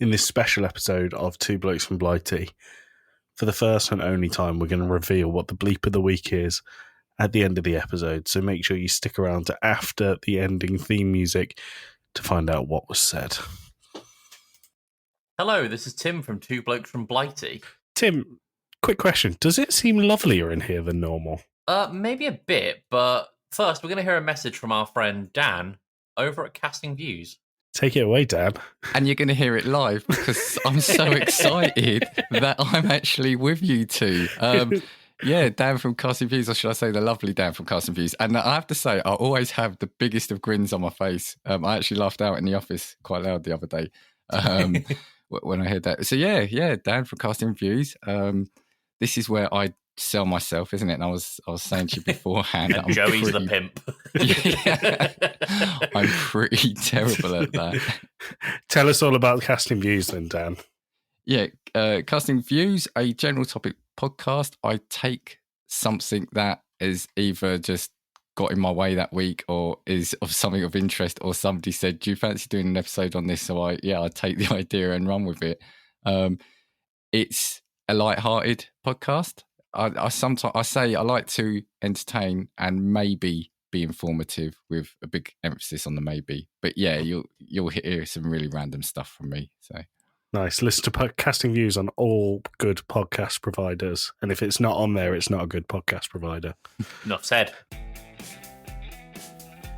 in this special episode of Two Blokes from Blighty. For the first and only time, we're going to reveal what the bleep of the week is at the end of the episode, so make sure you stick around to after the ending theme music to find out what was said. Hello, this is Tim from Two Blokes from Blighty. Tim, quick question. Does it seem lovelier in here than normal? Maybe a bit, but first we're going to hear a message from our friend Dan over at Casting Views. Take it away, Dan. And you're going to hear it live because I'm so excited that I'm actually with you two. Yeah, Dan from Casting Views, or should I say the lovely Dan from Casting Views. And I have to say, I always have the biggest of grins on my face. I actually laughed out in the office quite loud the other day when I heard that. So yeah, Dan from Casting Views. This is where I sell myself, isn't it? And I was saying to you beforehand that Joey's the pimp. I'm pretty terrible at that. Tell us all about Casting Views then, Dan. Yeah, Casting Views, a general topic podcast. I take something that is either just got in my way that week or is of something of interest, or somebody said, do you fancy doing an episode on this? So I take the idea and run with it. It's a light-hearted podcast. I sometimes say I like to entertain and maybe be informative, with a big emphasis on the maybe. But yeah, you'll hear some really random stuff from me. So nice. Listen to Casting Views on all good podcast providers, and if it's not on there, it's not a good podcast provider. Enough said.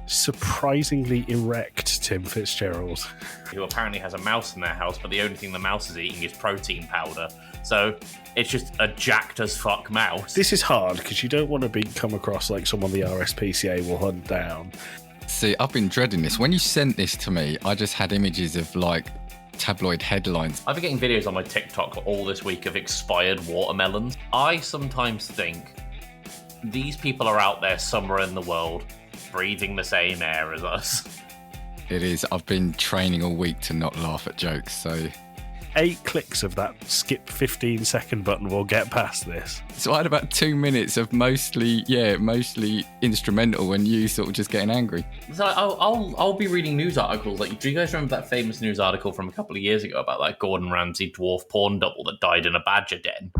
Surprisingly erect Tim Fitzgerald, who apparently has a mouse in their house, but the only thing the mouse is eating is protein powder. So it's just a jacked as fuck mouse. This is hard because you don't want to come across like someone the RSPCA will hunt down. See, I've been dreading this. When you sent this to me, I just had images of like tabloid headlines. I've been getting videos on my TikTok all this week of expired watermelons. I sometimes think these people are out there somewhere in the world breathing the same air as us. It is. I've been training all week to not laugh at jokes, so 8 clicks of that skip 15-second button will get past this. So I had about 2 minutes of mostly instrumental and you sort of just getting angry. So I'll be reading news articles. Like, do you guys remember that famous news article from a couple of years ago about that Gordon Ramsay dwarf porn double that died in a badger den?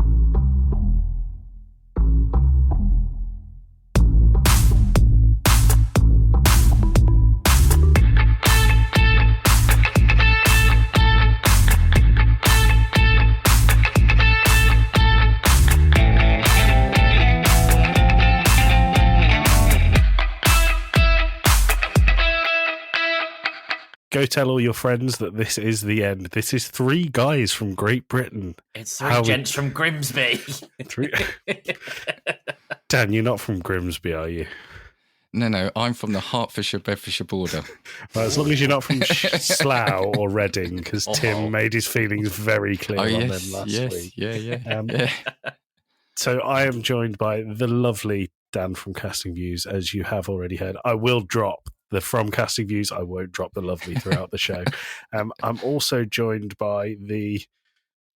Go tell all your friends that this is the end. This is 3 guys from Great Britain. It's 3 gents from Grimsby. 3... Dan, you're not from Grimsby, are you? No, I'm from the Hertfordshire-Bedfordshire border. Well, as long as you're not from Slough or Reading, because Tim made his feelings very clear on them last week. Yeah. So I am joined by the lovely Dan from Casting Views, as you have already heard. I will drop the from Casting Views. I won't drop the lovely throughout the show. I'm also joined by the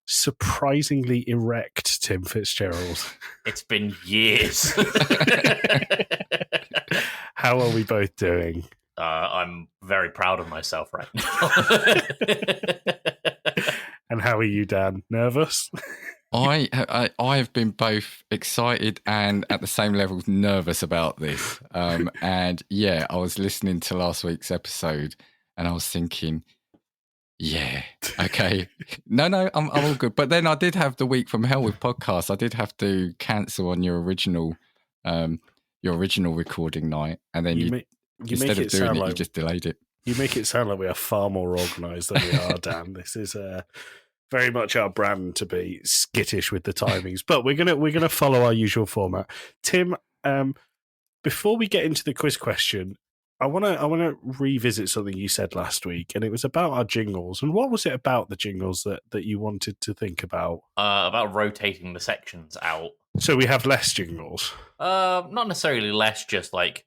surprisingly erect Tim Fitzgerald. It's been years. How are we both doing? I'm very proud of myself right now. And how are you, Dan? Nervous? I have been both excited and at the same level nervous about this. And yeah, I was listening to last week's episode and I was thinking, yeah, okay. No, I'm all good. But then I did have the week from hell with podcasts. I did have to cancel on your original recording night. And then instead of doing it, you just delayed it. You make it sound like we are far more organised than we are, Dan. This is very much our brand to be skittish with the timings, but we're gonna follow our usual format. Tim, before we get into the quiz question, I wanna revisit something you said last week, and it was about our jingles. And what was it about the jingles that you wanted to think about? About rotating the sections out. So we have less jingles. Not necessarily less, just like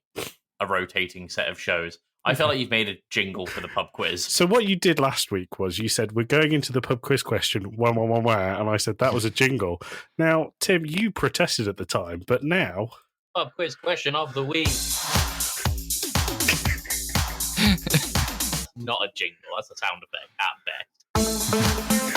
a rotating set of shows. I feel like you've made a jingle for the pub quiz. So what you did last week was you said, we're going into the pub quiz question, where, and I said that was a jingle. Now, Tim, you protested at the time, but now... Pub quiz question of the week. not a jingle. That's a sound effect at best.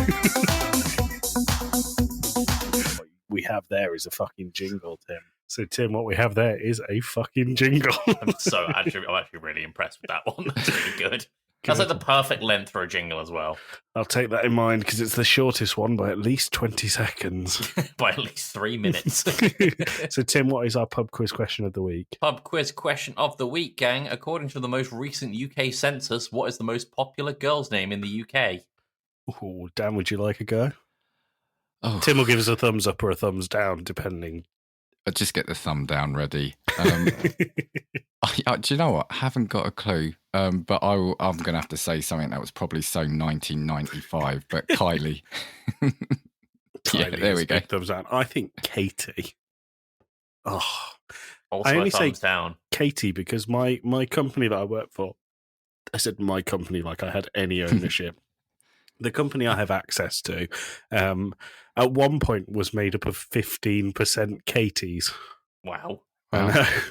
What we have there is a fucking jingle, Tim. So, Tim, what we have there is a fucking jingle. I'm actually really impressed with that one. That's really good. That's like the perfect length for a jingle as well. I'll take that in mind because it's the shortest one by at least 20 seconds. By at least 3 minutes. So, Tim, what is our pub quiz question of the week? Pub quiz question of the week, gang. According to the most recent UK census, what is the most popular girl's name in the UK? Oh, Dan, would you like a go? Oh, Tim will give us a thumbs up or a thumbs down, depending. I'll just get the thumb down ready. Do you know what? I haven't got a clue, but I'm going to have to say something that was probably so 1995, but Kylie. Yeah, there we go. Thumbs down. I think Katie. Oh, Also I only a thumbs say down. Katie because my company that I work for, I said my company like I had any ownership. The company I have access to, at one point was made up of 15% Katies. Wow.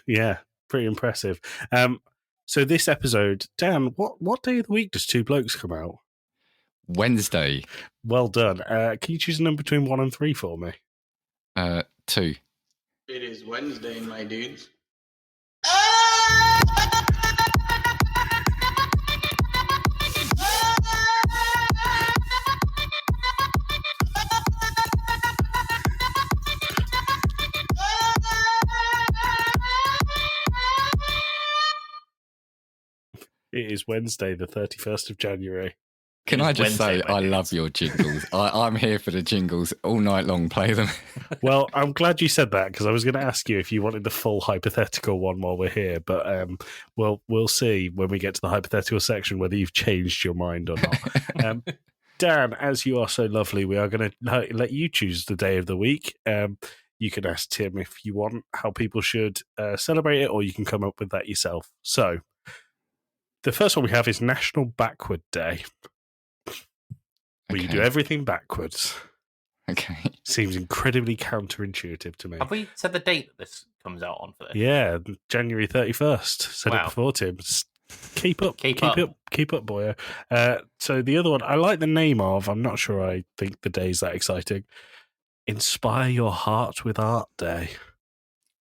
Yeah, pretty impressive. So this episode, Dan, what day of the week does Two Blokes come out? Wednesday. Well done. Can you choose a number between 1 and 3 for me? 2. It is Wednesday, my dudes. It is Wednesday, the 31st of January. Can It I is just Wednesday, say, my I dudes. love your jingles. I'm here for the jingles all night long. Play them. Well, I'm glad you said that because I was going to ask you if you wanted the full hypothetical one while we're here, but we'll see when we get to the hypothetical section whether you've changed your mind or not. Dan, as you are so lovely, we are going to let you choose the day of the week. You can ask Tim if you want how people should celebrate it, or you can come up with that yourself. So, the first one we have is National Backward Day, where you do everything backwards. Okay. Seems incredibly counterintuitive to me. Have we said the date that this comes out on for this? Yeah, January 31st. Said Wow. it before, Tim. Keep up. Keep up. Keep up, boyo. So the other one, I like the name of, I'm not sure I think the day's that exciting. Inspire Your Heart with Art Day.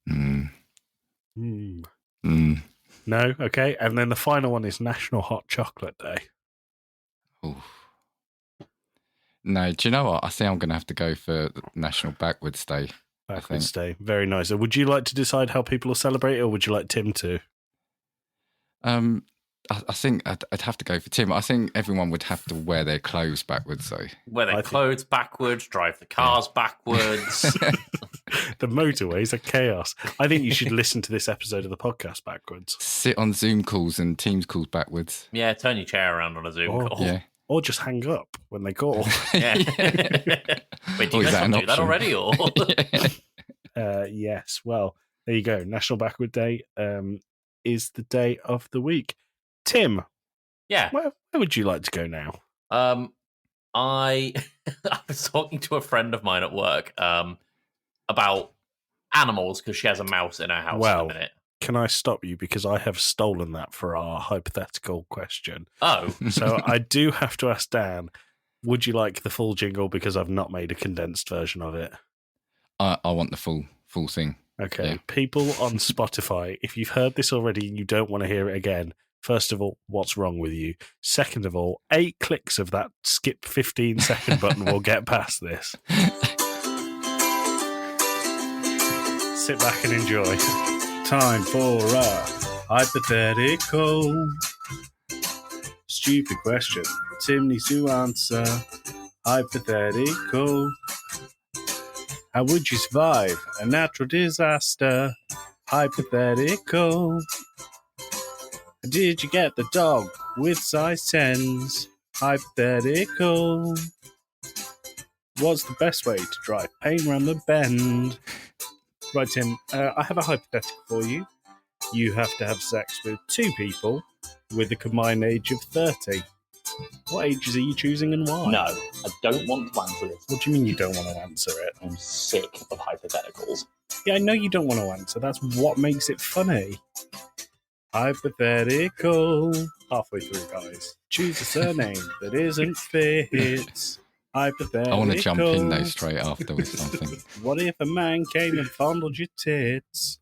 Mm. Hmm. Mm. No? Okay. And then the final one is National Hot Chocolate Day. Oof. No, do you know what? I think I'm going to have to go for National Backwards Day. Backwards Day. Very nice. So would you like to decide how people will celebrate it, or would you like Tim to? I think I'd have to go for Tim. I think everyone would have to wear their clothes backwards, though. Wear their I think- clothes backwards, drive the cars backwards. The motorways are chaos. I think you should listen to this episode of the podcast backwards. Sit on Zoom calls and Teams calls backwards. Yeah, turn your chair around on a Zoom Oh, call. Yeah. Or just hang up when they call. Yeah. Wait, do Oh, you is guys that an not do that option? already? Or Yes. Well, there you go. National Backward Day is the day of the week. Tim, yeah. where would you like to go now? I was talking to a friend of mine at work about animals because she has a mouse in her house Well. at the minute. Can I stop you because I have stolen that for our hypothetical question. Oh, So I do have to ask Dan, would you like the full jingle because I've not made a condensed version of it? I want the full thing. Okay. Yeah. People on Spotify, if you've heard this already and you don't want to hear it again, first of all, what's wrong with you? Second of all, 8 clicks of that skip 15-second button will get past this. Sit back and enjoy. Time for a hypothetical. Stupid question. Tim needs to answer. Hypothetical. How would you survive a natural disaster? Hypothetical. Did you get the dog with size 10s? Hypothetical. What's the best way to drive pain around the bend? Right, Tim, I have a hypothetical for you. You have to have sex with 2 people with a combined age of 30. What ages are you choosing and why? no, I don't want to answer this. What do you mean you don't want to answer it? I'm sick of hypotheticals. Yeah, I know you don't want to answer. That's what makes it funny. Hypothetical. Halfway through, guys. Choose a surname that isn't Fitz. Hypothetical. I want to jump in though straight after with something. What if a man came and fondled your tits?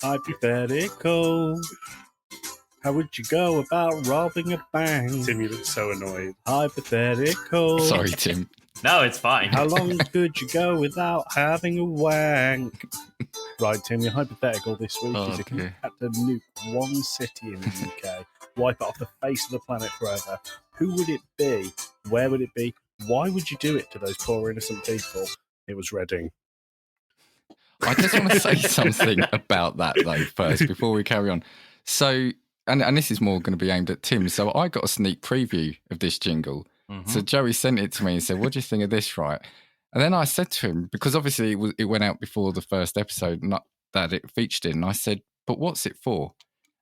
Hypothetical. How would you go about robbing a bank? Tim, you look so annoyed. Hypothetical. Sorry, Tim. No, it's fine. How long could you go without having a wank? Right, Tim, your hypothetical this week is if you dear. had to nuke one city in the UK, wipe it off the face of the planet forever, who would it be? Where would it be? Why would you do it to those poor innocent people? It was Reading. I just want to say something about that though first before we carry on. So, and this is more going to be aimed at Tim. So I got a sneak preview of this jingle. So Joey sent it to me and said, "What do you think of this?" Right, and then I said to him, because obviously it went out before the first episode, not that it featured in. And I said, "But what's it for?"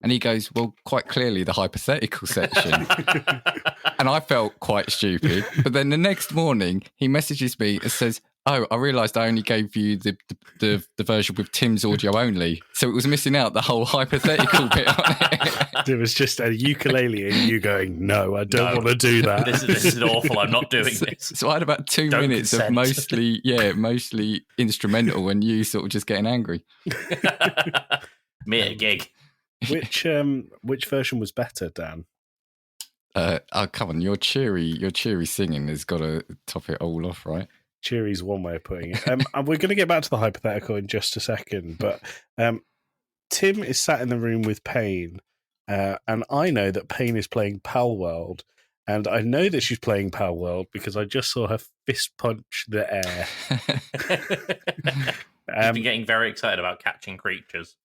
And he goes, "Well, quite clearly the hypothetical section." And I felt quite stupid. But then the next morning, he messages me and says, "Oh, I realised I only gave you the version with Tim's audio only, so it was missing out the whole hypothetical bit on it." It was just a ukulele and you going, "No, I don't want to do that." This is awful. I'm not doing this. So I had about 2 Don't minutes consent. of mostly instrumental and you sort of just getting angry. Me at a gig. Which version was better, Dan? Oh, come on, your cheery singing has got to top it all off, right? Cheery's one way of putting it. And we're going to get back to the hypothetical in just a second, but Tim is sat in the room with Payne, and I know that Payne is playing Pal World, and I know that she's playing Pal World because I just saw her fist punch the air. I've been getting very excited about catching creatures.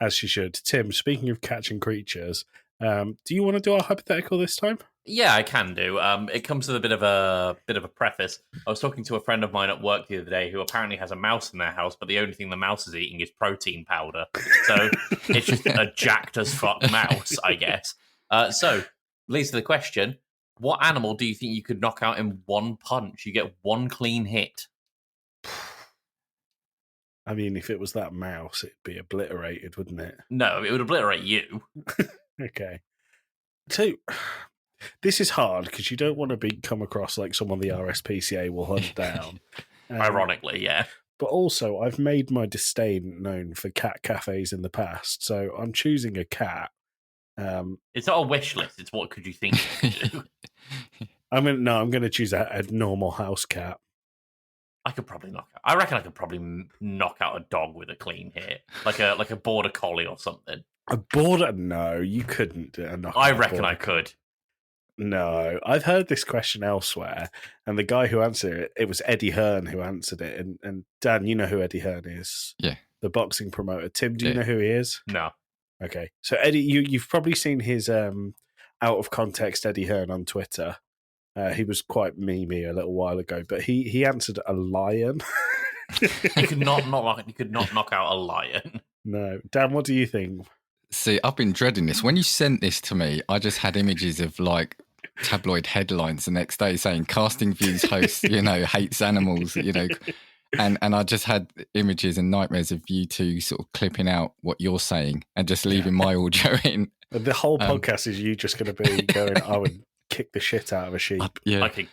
As she should. Tim, speaking of catching creatures, do you want to do our hypothetical this time? Yeah, I can do. It comes with a bit of a preface. I was talking to a friend of mine at work the other day who apparently has a mouse in their house, but the only thing the mouse is eating is protein powder. So it's just a jacked as fuck mouse, I guess. So leads to the question: what animal do you think you could knock out in one punch? You get one clean hit. I mean, if it was that mouse, it'd be obliterated, wouldn't it? No, it would obliterate you. Okay. So this is hard because you don't want to come across like someone the RSPCA will hunt down. Ironically, yeah. But also, I've made my disdain known for cat cafes in the past, so I'm choosing a cat. It's not a wish list. It's what could you think you could do. I'm going to choose a normal house cat. I could probably I reckon I could probably knock out a dog with a clean hit, like a border collie or something. A border? No, you couldn't. I reckon I could. No, I've heard this question elsewhere, and the guy who answered it was Eddie Hearn who answered it. And Dan, you know who Eddie Hearn is? Yeah, the boxing promoter. Tim, do you know who he is? No. Okay, so Eddie, you've probably seen his out of context Eddie Hearn on Twitter. He was quite memey a little while ago, but he answered a lion. You could not knock out a lion. No, Dan, what do you think? See, I've been dreading this. When you sent this to me, I just had images of like tabloid headlines the next day saying Casting Views host, hates animals, and I just had images and nightmares of you two sort of clipping out what you're saying and just leaving my audio in. The whole podcast is you just going to be going, I would kick the shit out of a sheep. I could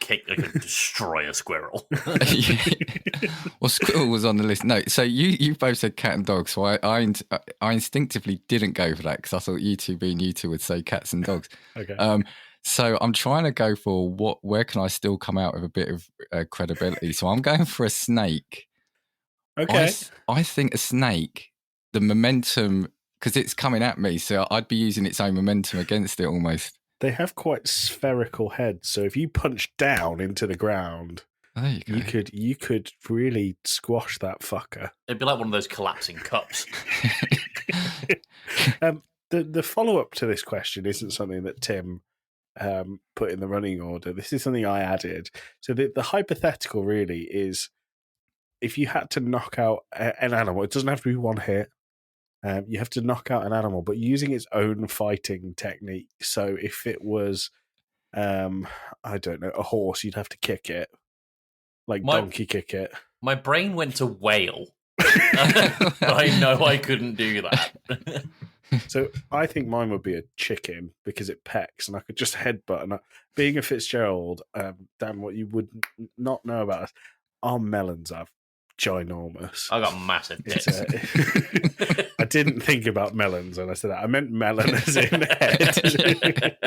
destroy a squirrel. Well, squirrel was on the list. No, so you both said cat and dog, so I instinctively didn't go for that because I thought you two would say cats and dogs. Okay. So I'm trying to go for where can I still come out with a bit of credibility? So I'm going for a snake. Okay. I think a snake, the momentum, because it's coming at me, so I'd be using its own momentum against it almost. They have quite spherical heads, so if you punch down into the ground, there you go. you could really squash that fucker. It'd be like one of those collapsing cups. The follow up to this question isn't something that Tim put in the running order. This is something I added. So the hypothetical really is if you had to knock out an animal, it doesn't have to be one hit. You have to knock out an animal, but using its own fighting technique. So if it was, I don't know, a horse, you'd have to kick it, like donkey kick it. My brain went to whale, but I know I couldn't do that. So I think mine would be a chicken because it pecks and I could just headbutt. And being a Fitzgerald, Dan, what you would not know about us, our melons are ginormous. I got massive It's tits. I didn't think about melons when I said that. I meant melon as in head.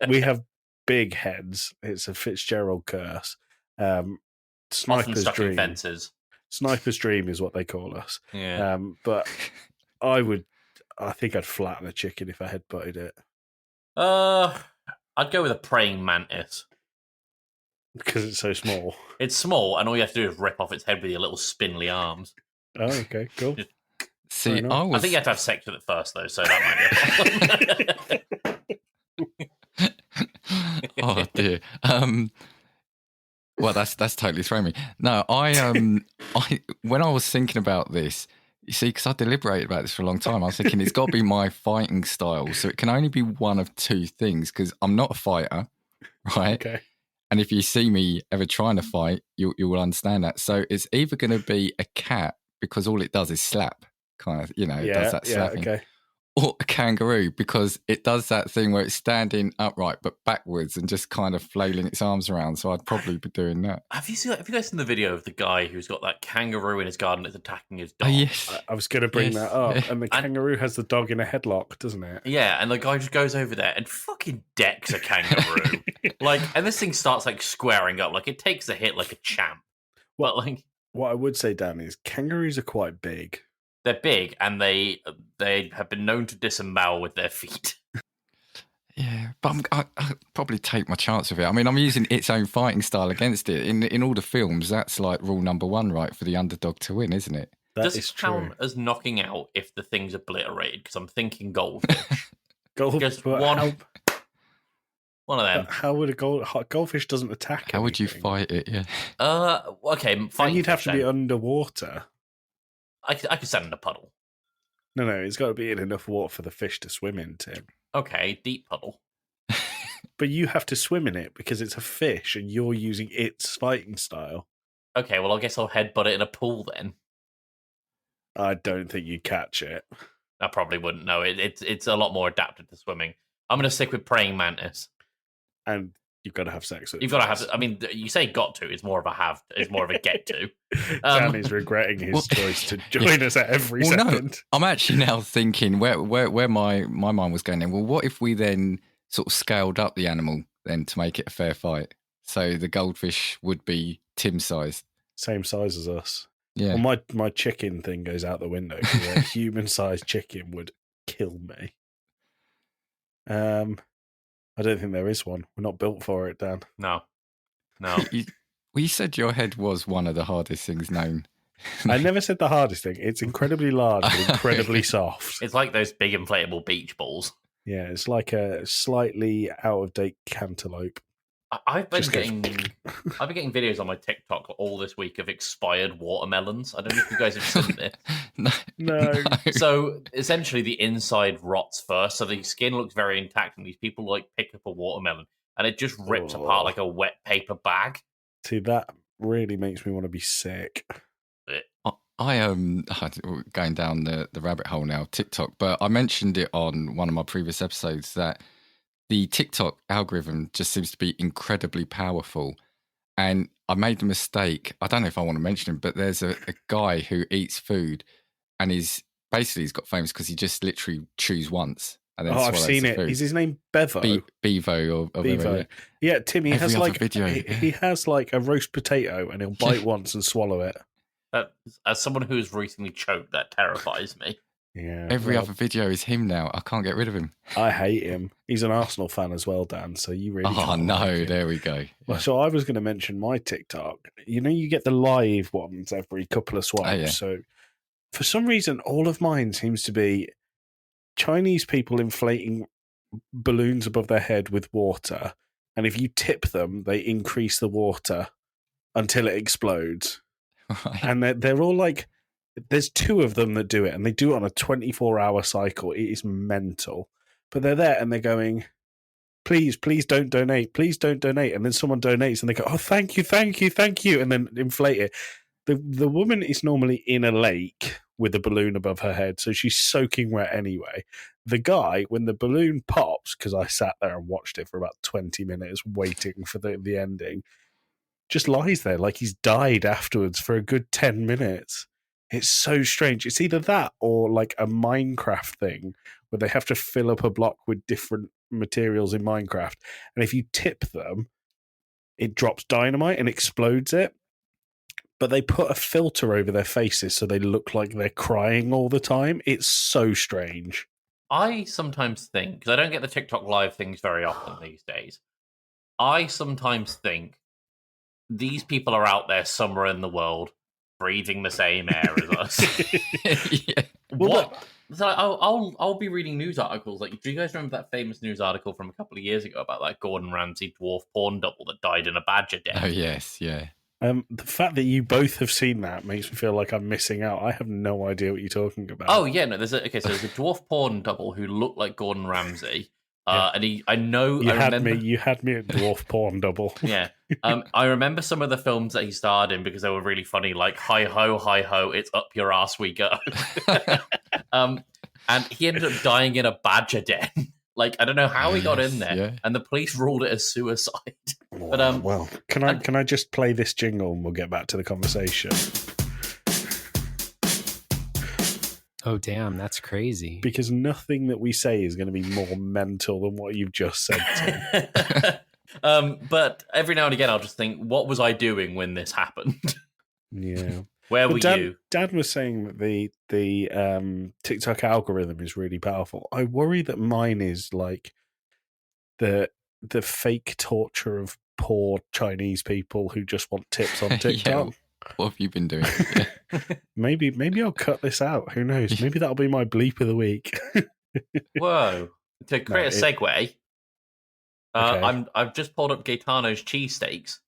We have big heads. It's a Fitzgerald curse. Often Sniper's stuck in dream. fences. Sniper's dream is what they call us. Yeah. But I think I'd flatten a chicken if I headbutted it. I'd go with a praying mantis. Because it's so small. It's small, and all you have to do is rip off its head with your little spindly arms. Oh, okay, cool. See, enough. I I think you have to have sex with it first, though, so that might be a problem. Oh dear. Well, that's totally thrown me. No, I when I was thinking about this, you see, because I deliberated about this for a long time, I was thinking it's got to be my fighting style, so it can only be one of two things. Because I'm not a fighter, right? Okay. And if you see me ever trying to fight, you will understand that. So it's either going to be a cat because all it does is slap, kind of, it does that slapping. Okay. Or a kangaroo because it does that thing where it's standing upright but backwards and just kind of flailing its arms around. So I'd probably be doing that. Have you guys seen the video of the guy who's got that kangaroo in his garden that's attacking his dog? Oh, yes. I was going to bring Yes. that up. And the kangaroo has the dog in a headlock, doesn't it? Yeah, and the guy just goes over there and fucking decks a kangaroo. And this thing starts squaring up. It takes a hit like a champ. Well- But What I would say, Dan, is kangaroos are quite big. they're big and they have been known to disembowel with their feet. Yeah, but I'd probably take my chance with it. I mean, I'm using its own fighting style against it. In all the films, that's like rule number one, right? For the underdog to win, isn't it? That Does is it count true. as knocking out if the thing's obliterated? Because I'm thinking goldfish. Just But one of them. how would a goldfish doesn't attack? How would you anything. fight it? Yeah. Okay, And fighting you'd have fish to be then. underwater. I could stand in a puddle. No, it's got to be in enough water for the fish to swim in, Tim. Okay, deep puddle. But you have to swim in it because it's a fish and you're using its fighting style. Okay, well, I guess I'll headbutt it in a pool then. I don't think you'd catch it. I probably wouldn't know. It's a lot more adapted to swimming. I'm going to stick with praying mantis. And you've got to have sex with it. You've got to have. I mean, you say got to. It's more of a have. It's more of a get to. Danny's regretting his Well, choice to join us at every Well, no. second. I'm actually now thinking where my mind was going then. Well, what if we then sort of scaled up the animal then to make it a fair fight? So the goldfish would be Tim sized. Same size as us. Yeah. Well, my chicken thing goes out the window. 'Cause a human-sized chicken would kill me. I don't think there is one. We're not built for it, Dan. No. You said your head was one of the hardest things known. I never said the hardest thing. It's incredibly large but incredibly soft. It's like those big inflatable beach balls. Yeah, it's like a slightly out-of-date cantaloupe. I've been Just goes- getting videos on my TikTok all this week of expired watermelons. I don't know if you guys have seen this. No. No. So essentially, the inside rots first, so the skin looks very intact, and these people pick up a watermelon and it just rips Oh. apart like a wet paper bag. See, that really makes me want to be sick. I going down the rabbit hole now, TikTok, but I mentioned it on one of my previous episodes that the TikTok algorithm just seems to be incredibly powerful. And I made the mistake, I don't know if I want to mention him, but there's a guy who eats food and he's got famous because he just literally chews once. And then Oh, I've swallows seen the it. food. Is his name Bevo? Bevo or Bevo. whatever. Yeah, Tim, he Every has other like video, he has like a roast potato and he'll bite once and swallow it. As someone who's recently choked, that terrifies me. Yeah. Every well, other video is him now. I can't get rid of him. I hate him. He's an Arsenal fan as well, Dan. So you really. Oh can't no, like him. there we go. Well, so I was going to mention my TikTok. You know, you get the live ones every couple of swipes. Oh, yeah. So for some reason, all of mine seems to be Chinese people inflating balloons above their head with water. And if you tip them, they increase the water until it explodes. Right. And they're all like, there's two of them that do it, and they do it on a 24-hour cycle. It is mental. But they're there and they're going, please don't donate. Please don't donate. And then someone donates and they go, oh, thank you. And then inflate it. The woman is normally in a lake with a balloon above her head. So she's soaking wet anyway. The guy, when the balloon pops, because I sat there and watched it for about 20 minutes waiting for the ending, just lies there like he's died afterwards for a good 10 minutes. It's so strange. It's either that or like a Minecraft thing where they have to fill up a block with different materials in Minecraft. And if you tip them, it drops dynamite and explodes it. But they put a filter over their faces so they look like they're crying all the time. It's so strange. I sometimes think, because I don't get the TikTok live things very often these days, I sometimes think these people are out there somewhere in the world breathing the same air as us. Yeah. What? So I'll be reading news articles. Like, do you guys remember that famous news article from a couple of years ago about that Gordon Ramsay dwarf porn double that died in a badger den? Oh, yes, yeah. The fact that you both have seen that makes me feel like I'm missing out. I have no idea what you're talking about. Oh yeah, no. There's a dwarf porn double who looked like Gordon Ramsay, and you had me at dwarf porn double. Yeah, I remember some of the films that he starred in because they were really funny, like Hi Ho, it's up your ass we go. And he ended up dying in a badger den. Like, I don't know how he got in there, yeah. and the police ruled it as suicide. But well, can I just play this jingle and we'll get back to the conversation? Oh, damn, that's crazy. Because nothing that we say is going to be more mental than what you've just said, Tim. But every now and again, I'll just think, what was I doing when this happened? Yeah. Where were you? Dan was saying that the TikTok algorithm is really powerful. I worry that mine is like the fake torture of poor Chinese people who just want tips on TikTok. Yeah. What have you been doing? Yeah. Maybe I'll cut this out. Who knows? Maybe that'll be my bleep of the week. Whoa! To create a segue, Okay. I've just pulled up Gaetano's cheesesteaks.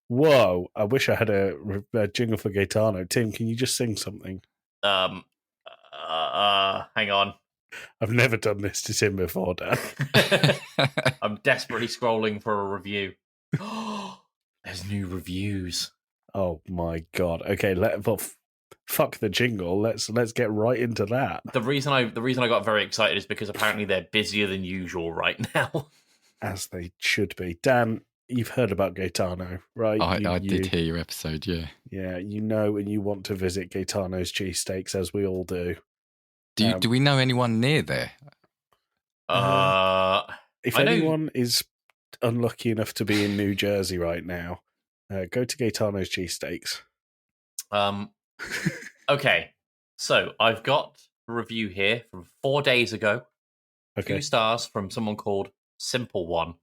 Whoa! I wish I had a jingle for Gaetano. Tim, can you just sing something? Hang on. I've never done this to Tim before, Dan. I'm desperately scrolling for a review. There's new reviews. Oh my god! Okay, fuck the jingle. Let's get right into that. The reason I got very excited is because apparently they're busier than usual right now. As they should be. Dan, you've heard about Gaetano, right? I did hear your episode, yeah. Yeah, you know, and you want to visit Gaetano's cheesesteaks, as we all do. Do we know anyone near there? If anyone is unlucky enough to be in New Jersey right now, go to Gaetano's cheesesteaks. Okay, so I've got a review here from 4 days ago. Okay. 2 stars from someone called Simple One.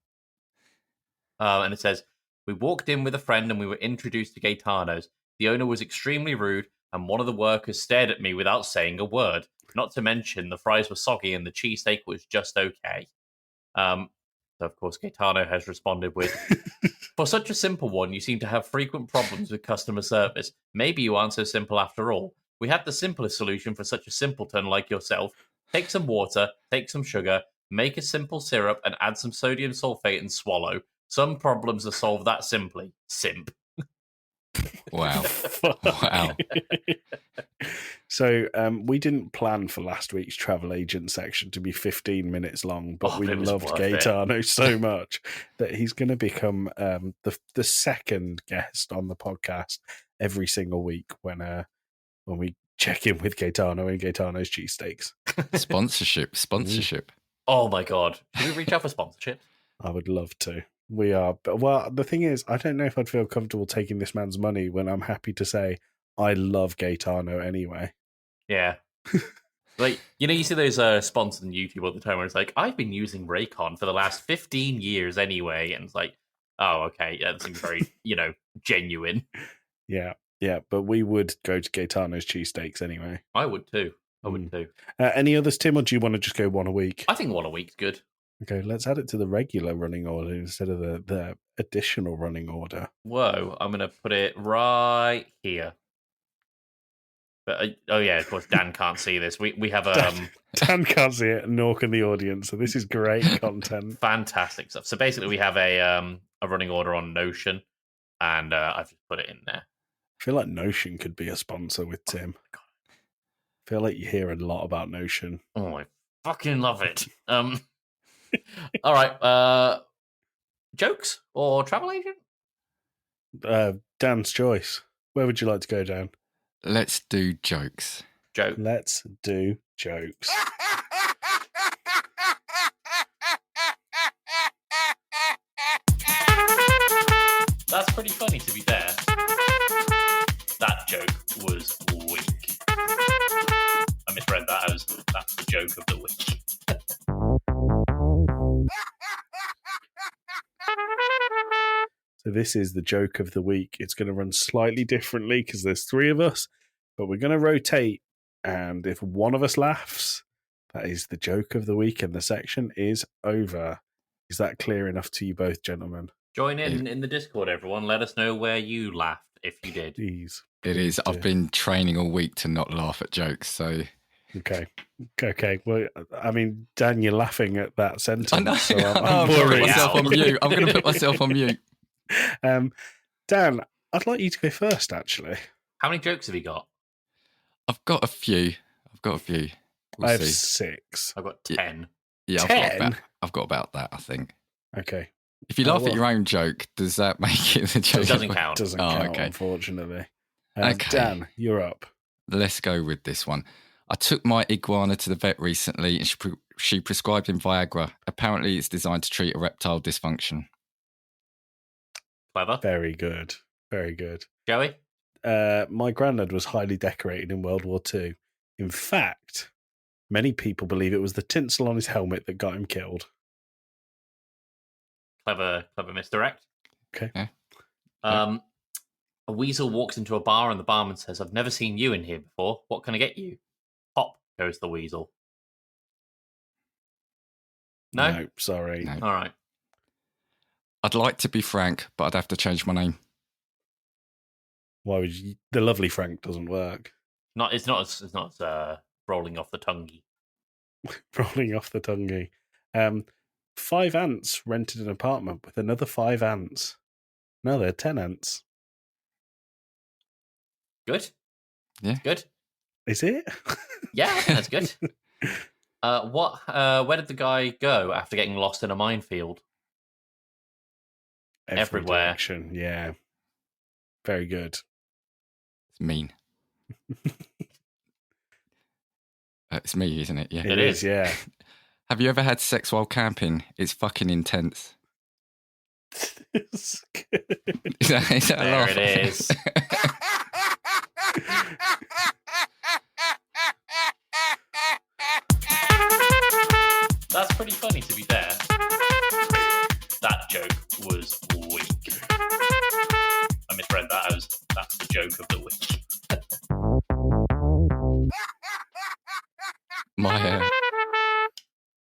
And it says, we walked in with a friend and we were introduced to Gaetano's. The owner was extremely rude and one of the workers stared at me without saying a word. Not to mention the fries were soggy and the cheesesteak was just okay. So of course Gaetano has responded with, for such a simple one, you seem to have frequent problems with customer service. Maybe you aren't so simple after all. We had the simplest solution for such a simpleton like yourself. Take some water, take some sugar, make a simple syrup and add some sodium sulfate and swallow. Some problems are solved that simply. Simp. Wow. Wow. So we didn't plan for last week's travel agent section to be 15 minutes long, but we loved Gaetano so much that he's going to become the second guest on the podcast every single week when we check in with Gaetano and Gaetano's cheesesteaks. Sponsorship. Oh my god. Should we reach out for sponsorship? I would love to. We are. But, well, the thing is, I don't know if I'd feel comfortable taking this man's money when I'm happy to say I love Gaetano anyway. Yeah. Like, you see those sponsors on YouTube all the time where it's like, I've been using Raycon for the last 15 years anyway. And it's like, oh, okay. Yeah, that seems very, genuine. Yeah. Yeah. But we would go to Gaetano's cheesesteaks anyway. I would too. Any others, Tim, or do you want to just go one a week? I think one a week's good. Okay, let's add it to the regular running order instead of the additional running order. Whoa, I'm going to put it right here. But oh yeah, of course Dan can't see this. We have Dan can't see it, nor can the audience. So this is great content. Fantastic stuff. So basically, we have a running order on Notion, and I've just put it in there. I feel like Notion could be a sponsor with Tim. feel like you hear a lot about Notion. Oh, I fucking love it. All right. Jokes or travel agent? Dan's choice. Where would you like to go, Dan? Let's do jokes. Joke. Let's do jokes. That's pretty funny, to be fair. That joke was weak. I misread that as that's the joke of the week. So this is the joke of the week. It's going to run slightly differently because there's 3 of us, but we're going to rotate. And if one of us laughs, that is the joke of the week, and the section is over. Is that clear enough to you both, gentlemen? Join in the Discord, everyone. Let us know where you laughed if you did. Please. It is. I've do. been training all week to not laugh at jokes, so Okay. Well, I mean, Dan, you're laughing at that sentence. I know. So I'm going to put worried. myself on mute. I'm going to put myself on mute. Dan, I'd like you to go first, actually. How many jokes have you got? I've got a few. We'll I have see. 6. I've got 10. Yeah, 10? I've got about that, I think. Okay. If you Oh, laugh at well. your own joke, does that make it the joke? It doesn't count. Doesn't Oh, count, okay. unfortunately. Okay. Dan, you're up. Let's go with this one. I took my iguana to the vet recently and she prescribed him Viagra. Apparently, it's designed to treat erectile dysfunction. Clever. Very good. Very good. Joey? My granddad was highly decorated in World War II. In fact, many people believe it was the tinsel on his helmet that got him killed. Clever misdirect. Okay. Yeah. A weasel walks into a bar and the barman says, "I've never seen you in here before. What can I get you?" Pop goes the weasel. No? Sorry. No. All right. I'd like to be Frank, but I'd have to change my name. Why would you? The lovely Frank doesn't work. It's not as rolling off the tonguey. Rolling off the tonguey. 5 ants rented an apartment with another 5 ants. Now they're 10 ants. Good? Yeah. Good? Is it? Yeah, I think that's good. Where did the guy go after getting lost in a minefield? Every Everywhere. direction, yeah. Very good. It's mean. It's me, isn't it? Yeah. It is. Yeah. Have you ever had sex while camping? It's fucking intense. It's good. Is that a There laugh? it is. That's pretty funny, to be fair. That joke was weak. I misread that as that's the joke of the week.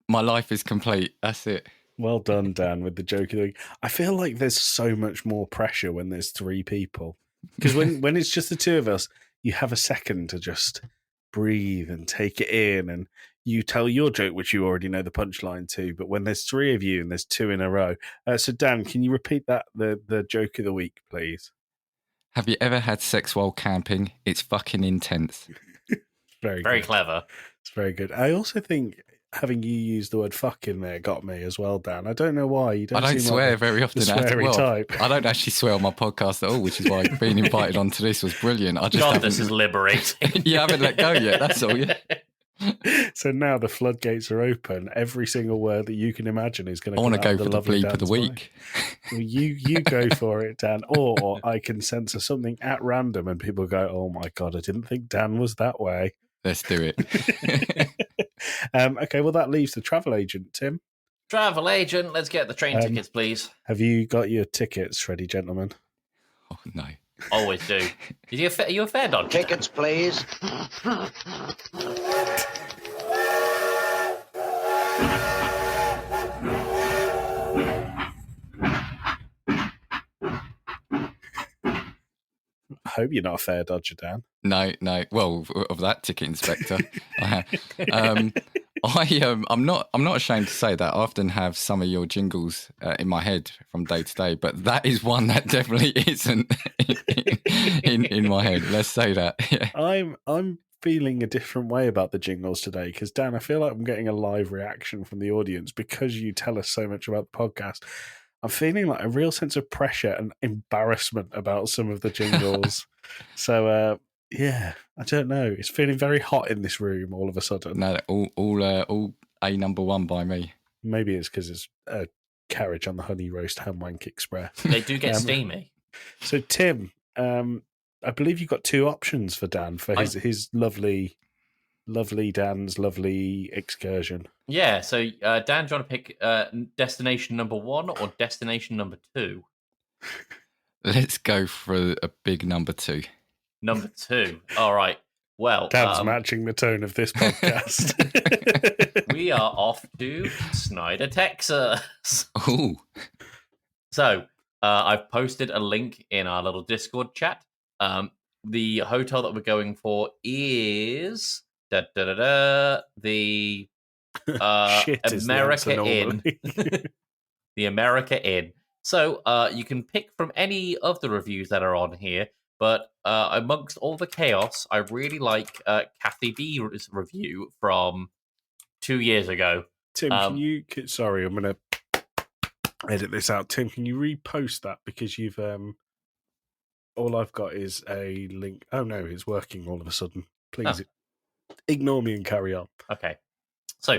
My life is complete. That's it. Well done, Dan, with the joke of the week. I feel like there's so much more pressure when there's 3 people. Because when it's just the 2 of us, you have a second to just breathe and take it in, and you tell your joke, which you already know the punchline to. But when there's 3 of you and there's 2 in a row, so Dan, can you repeat that the joke of the week, please? Have you ever had sex while camping? It's fucking intense. Very good. clever. It's very good. I also think having you use the word "fuck" in there got me as well, Dan. I don't know why. You don't. I don't seem swear like very often. the at sweary all. type. I don't actually swear on my podcast at all, which is why being invited onto this was brilliant. I just God, haven't, this is liberating. you haven't let go yet. That's all. Yeah. So now the floodgates are open. Every single word that you can imagine is going to. I want to go for the lovely bleep of the Dan's week. Well, you go for it, Dan. Or I can censor something at random, and people go, "Oh my god, I didn't think Dan was that way." Let's do it. Okay, well that leaves the travel agent, Tim. Travel agent, let's get the train tickets, please. Have you got your tickets ready, gentlemen? Oh no. Always do. Are you a fair dodger? Tickets, please. I hope you're not a fair dodger, Dan. No. Well, of that ticket inspector, I'm not ashamed to say that I often have some of your jingles in my head from day to day, but that is one that definitely isn't in my head. Let's say that. Yeah. I'm feeling a different way about the jingles today because, Dan, I feel like I'm getting a live reaction from the audience because you tell us so much about the podcast. I'm feeling like a real sense of pressure and embarrassment about some of the jingles. So, yeah, I don't know. It's feeling very hot in this room all of a sudden. No, all a number one by me. Maybe it's because it's a carriage on the Honey Roast Ham Wank Express. They do get steamy. So, Tim, I believe you've got two options for Dan for his lovely Dan's lovely excursion. Yeah, so Dan, do you want to pick destination number 1 or destination number 2? Let's go for a big number 2. Number 2. All right. Well, Dan's matching the tone of this podcast. We are off to Snyder, Texas. Ooh. So I've posted a link in our little Discord chat. The hotel that we're going for is the Shit is the answer America Inn. normally. The America Inn. So you can pick from any of the reviews that are on here, but amongst all the chaos, I really like Kathy B's review from 2 years ago. Tim, can you? Sorry, I'm going to edit this out. Tim, can you repost that because you've all I've got is a link. Oh no, it's working all of a sudden. Please ignore me and carry on. Okay. So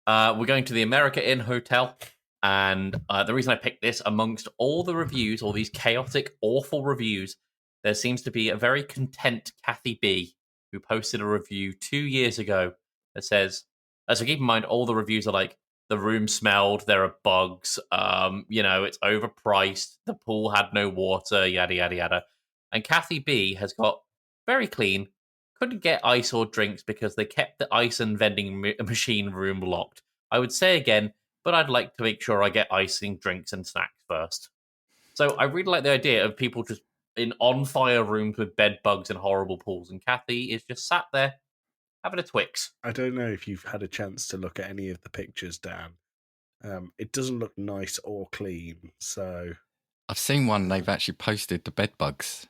we're going to the America Inn Hotel. And the reason I picked this, amongst all the reviews, all these chaotic, awful reviews, there seems to be a very content Kathy B who posted a review 2 years ago that says, so keep in mind, all the reviews are like, the room smelled, there are bugs, it's overpriced, the pool had no water, yada, yada, yada. And Kathy B has got very clean, couldn't get ice or drinks because they kept the ice and vending machine room locked. I would say again, but I'd like to make sure I get icing, drinks, and snacks first. So I really like the idea of people just in on-fire rooms with bed bugs and horrible pools, and Kathy is just sat there having a Twix. I don't know if you've had a chance to look at any of the pictures, Dan. It doesn't look nice or clean, so... I've seen one, they've actually posted the bed bugs.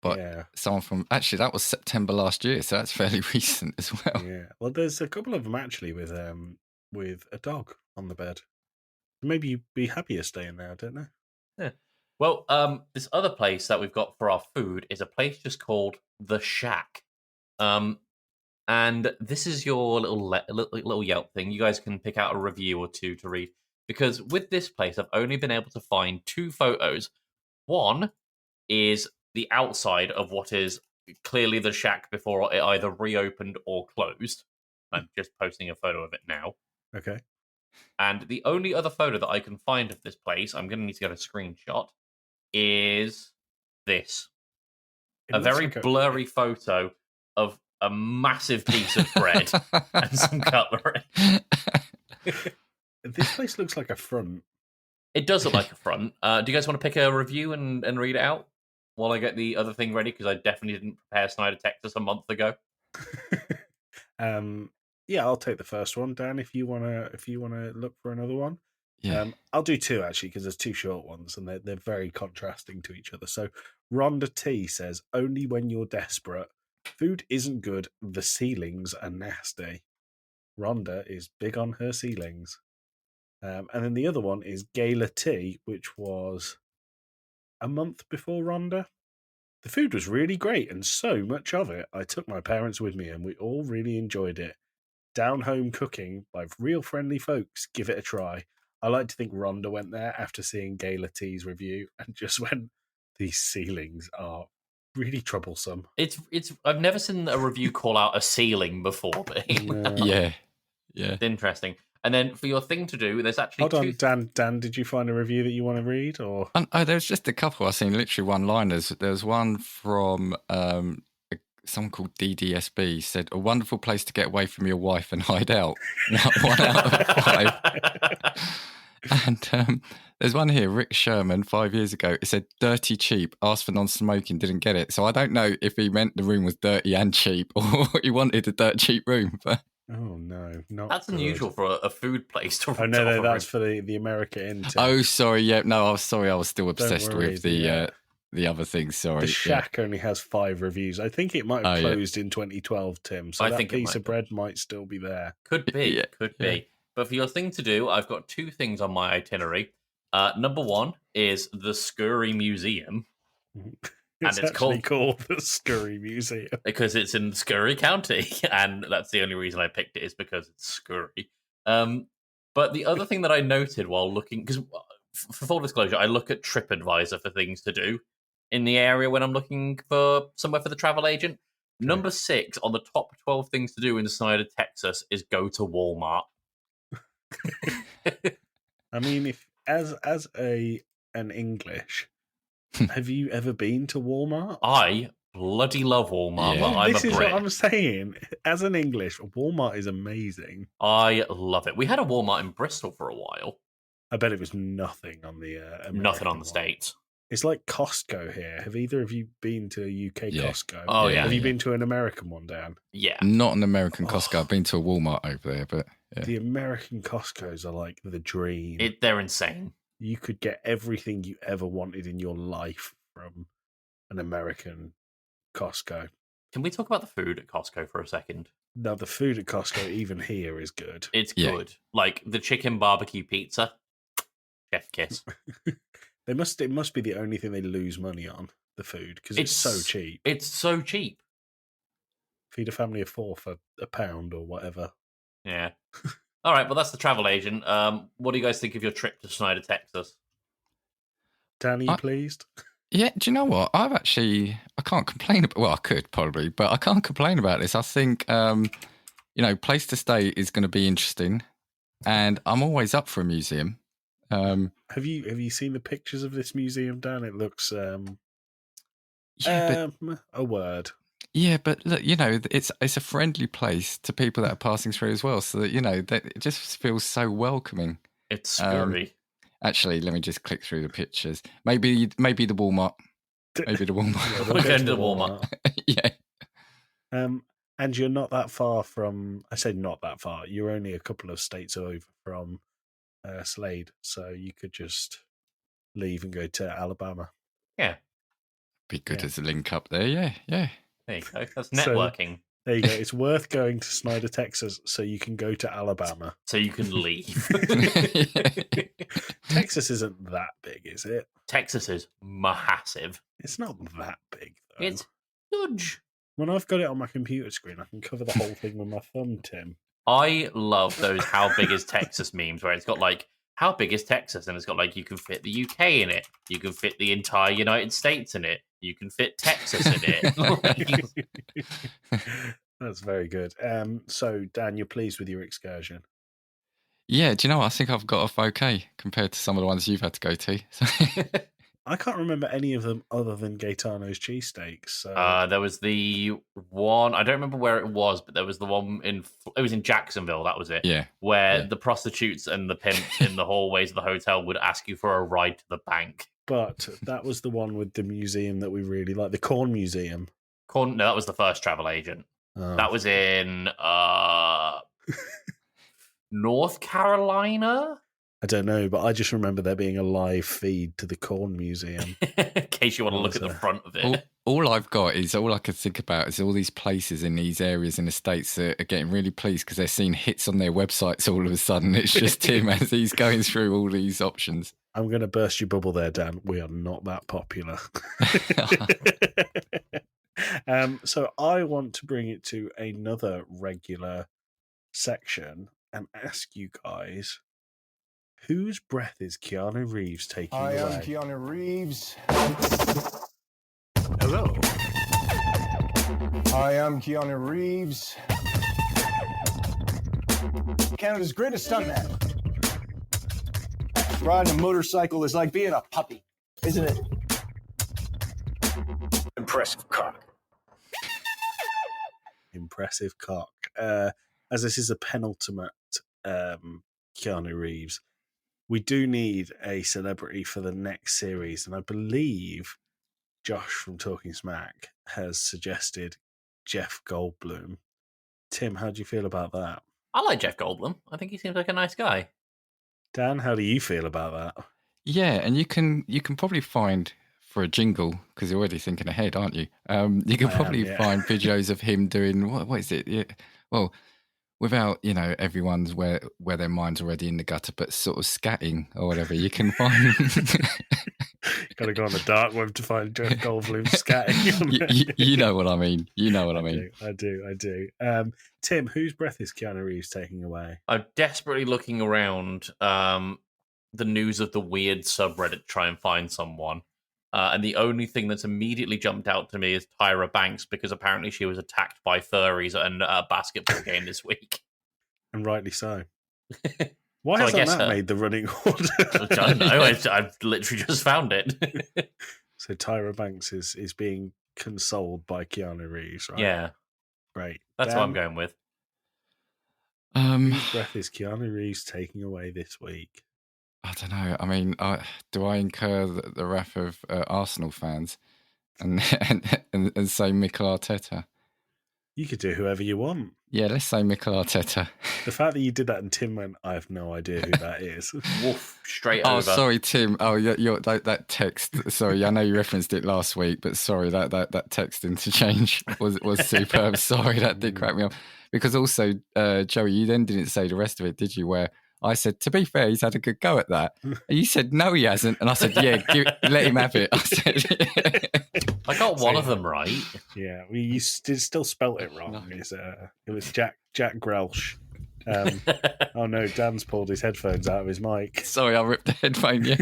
But someone from... Actually, that was September last year, so that's fairly recent as well. Yeah, well, there's a couple of them actually with a dog on the bed. Maybe you'd be happier staying there, I don't know. Yeah. Well, this other place that we've got for our food is a place just called The Shack. And this is your little Yelp thing. You guys can pick out a review or two to read. Because with this place, I've only been able to find 2 photos. One is the outside of what is clearly The Shack before it either reopened or closed. I'm just posting a photo of it now. Okay. And the only other photo that I can find of this place, I'm going to need to get a screenshot, is this. A very blurry photo of a massive piece of bread and some cutlery. This place looks like a front. It does look like a front. Do you guys want to pick a review and read it out while I get the other thing ready? Because I definitely didn't prepare Snyder, Texas a month ago. Yeah, I'll take the first one, Dan. If you wanna look for another one, I'll do 2 actually because there's 2 short ones and they're very contrasting to each other. So Rhonda T says, "Only when you're desperate. Food isn't good. The ceilings are nasty." Rhonda is big on her ceilings. And then the other one is Gayla T, which was a month before Rhonda. "The food was really great and so much of it. I took my parents with me and we all really enjoyed it. Down home cooking by real friendly folks. Give it a try." I like to think Rhonda went there after seeing Gayla T's review and just went, "These ceilings are really troublesome." It's. I've never seen a review call out a ceiling before, but Yeah. It's interesting. And then for your thing to do, there's actually Hold on, Dan, did you find a review that you want to read? Or there's just a couple. I've seen literally one-liners. There's one from someone called DDSB, said, "A wonderful place to get away from your wife and hide out." 1 out of 5. And there's one here, Rick Sherman, 5 years ago. It said, "Dirty cheap, asked for non-smoking, didn't get it." So I don't know if he meant the room was dirty and cheap or he wanted a dirt cheap room. But oh no, not that's good. Unusual for a food place to. Oh no, that's for the America Inn. Oh, sorry, yeah, no, I was sorry, I was still obsessed with the the other things. Sorry, The Shack only has 5 reviews. I think it might have closed in 2012, Tim. So I that think it piece might of be. bread might still be there. Could be, Yeah, could yeah. be. But for your thing to do, I've got 2 things on my itinerary. Number 1 is the Scurry Museum. It's it's actually called the Scurry Museum. Because it's in Scurry County, and that's the only reason I picked it is because it's Scurry. But the other thing that I noted while looking, because for full disclosure, I look at TripAdvisor for things to do in the area when I'm looking for somewhere for the travel agent. Number 6 on the top 12 things to do in Snyder, Texas, is go to Walmart. I mean, if as an English, have you ever been to Walmart? I bloody love Walmart, Yeah. but I'm This a is Brit. what I'm saying. As an English, Walmart is amazing. I love it. We had a Walmart in Bristol for a while. I bet it was nothing on the American Nothing on the one. States. It's like Costco here. Have either of you been to a UK Yeah. Costco? Oh, yeah. Have you been to an American one, Dan? Yeah. Not an American Costco. Oh. I've been to a Walmart over there, but yeah. The American Costcos are like the dream. They're insane. You could get everything you ever wanted in your life from an American Costco. Can we talk about the food at Costco for a second? Now, the food at Costco, even here, is good. It's Yeah. good. Like the chicken barbecue pizza. Chef kiss. It must be the only thing they lose money on, the food, because it's so cheap. It's so cheap. Feed a family of 4 for £1 or whatever. Yeah. All right, well, that's the travel agent. What do you guys think of your trip to Snyder, Texas? Dan, are you pleased? Yeah, do you know what? I can't complain about, well, I could probably, but I can't complain about this. I think, place to stay is going to be interesting, and I'm always up for a museum. Have you seen the pictures of this museum, Dan? It looks a word. Yeah, but look, it's a friendly place to people that are passing through as well, so that that it just feels so welcoming. It's scary. Actually, let me just click through the pictures. Maybe the Walmart. Maybe the Walmart. we'll We're go going to to the Walmart. Yeah. And you're not that far from. I say not that far. You're only a couple of states over from Slade, so you could just leave and go to Alabama. Yeah. Be good Yeah. as a link up there. Yeah, yeah. There you go. That's So- networking. There you go. It's worth going to Snyder, Texas, so you can go to Alabama. So you can leave. Texas isn't that big, is it? Texas is massive. It's not that big, though. It's huge. When I've got it on my computer screen, I can cover the whole thing with my thumb, Tim. I love those "How big is Texas" memes where it's got like "How big is Texas?" and it's got like you can fit the UK in it, you can fit the entire United States in it, you can fit Texas in it. That's very good. So, Dan, you're pleased with your excursion? Yeah, do you know what? I think I've got off okay compared to some of the ones you've had to go to. I can't remember any of them other than Gaetano's cheesesteaks. So. There was the one, I don't remember where it was, but there was the one it was in Jacksonville, that was it. Yeah. Where Yeah. the prostitutes and the pimps in the hallways of the hotel would ask you for a ride to the bank. But that was the one with the museum that we really like, the Corn Museum. No, that was the first travel agent. Oh. That was in North Carolina? I don't know, but I just remember there being a live feed to the Corn Museum. In case you want to look at the front of it. all I've got is all I can think about is all these places in these areas in the States that are getting really pleased because they're seeing hits on their websites all of a sudden. It's just Tim as he's going through all these options. I'm going to burst your bubble there, Dan. We are not that popular. So I want to bring it to another regular section and ask you guys, whose breath is Keanu Reeves taking Hi, away? I'm Keanu Reeves. Hello. Hi, I'm Keanu Reeves. Canada's greatest stuntman. Riding a motorcycle is like being a puppy, isn't it? Impressive cock. Impressive cock. As this is a penultimate Keanu Reeves, we do need a celebrity for the next series, and I believe Josh from Talking Smack has suggested Jeff Goldblum. Tim, how do you feel about that? I like Jeff Goldblum. I think he seems like a nice guy. Dan, how do you feel about that? Yeah, and you can probably find for a jingle, because you're already thinking ahead, aren't you? You can I am, probably yeah. find videos of him doing what is it? Yeah. Well, without everyone's where their mind's already in the gutter, but sort of scatting or whatever. You can find. Got to go on the dark web to find Jeff Goldblum scatting. you know what I mean. You know what I mean. I do. Tim, whose breath is Keanu Reeves taking away? I'm desperately looking around the news of the weird subreddit to try and find someone. And the only thing that's immediately jumped out to me is Tyra Banks, because apparently she was attacked by furries at a basketball game this week. And rightly so. Why So I hasn't guess that made the running order? I don't know. I've literally just found it. So Tyra Banks is being consoled by Keanu Reeves, right? Yeah, Great. that's Dan, what I'm going with. Whose breath is Keanu Reeves taking away this week? I don't know. I mean, do I incur the wrath of Arsenal fans and say Mikel Arteta? You could do whoever you want. Yeah, let's say Mikel Arteta. The fact that you did that and Tim went, I have no idea who that is. Woof, straight Oh, over. sorry, Tim. Oh, that text. Sorry, I know you referenced it last week, but sorry, that text interchange was superb. Sorry, that did crack me up. Because also, Joey, you then didn't say the rest of it, did you? Where I said, to be fair, he's had a good go at that. And you said, no, he hasn't. And I said, yeah, let him have it. I said, I got one of them right. Yeah, you still spelt it wrong. No. It was Jack Grelsch. Oh no, Dan's pulled his headphones out of his mic. sorry, I ripped the headphone. Yeah.